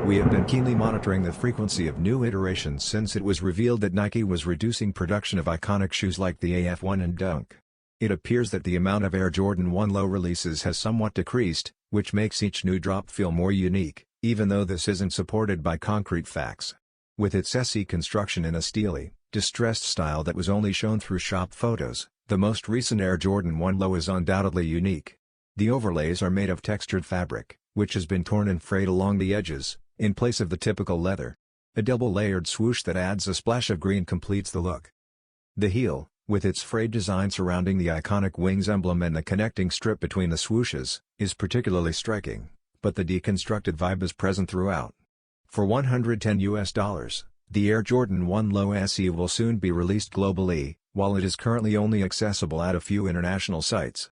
We have been keenly monitoring the frequency of new iterations since it was revealed that Nike was reducing production of iconic shoes like the AF1 and Dunk. It appears that the amount of Air Jordan 1 Low releases has somewhat decreased, which makes each new drop feel more unique, even though this isn't supported by concrete facts. With its SE construction in a steely, distressed style that was only shown through shop photos, the most recent Air Jordan 1 Low is undoubtedly unique. The overlays are made of textured fabric, which has been torn and frayed along the edges, in place of the typical leather. A double-layered swoosh that adds a splash of green completes the look. The heel, with its frayed design surrounding the iconic wings emblem and the connecting strip between the swooshes, is particularly striking, but the deconstructed vibe is present throughout. For $110, the Air Jordan 1 Low SE will soon be released globally, while it is currently only accessible at a few international sites.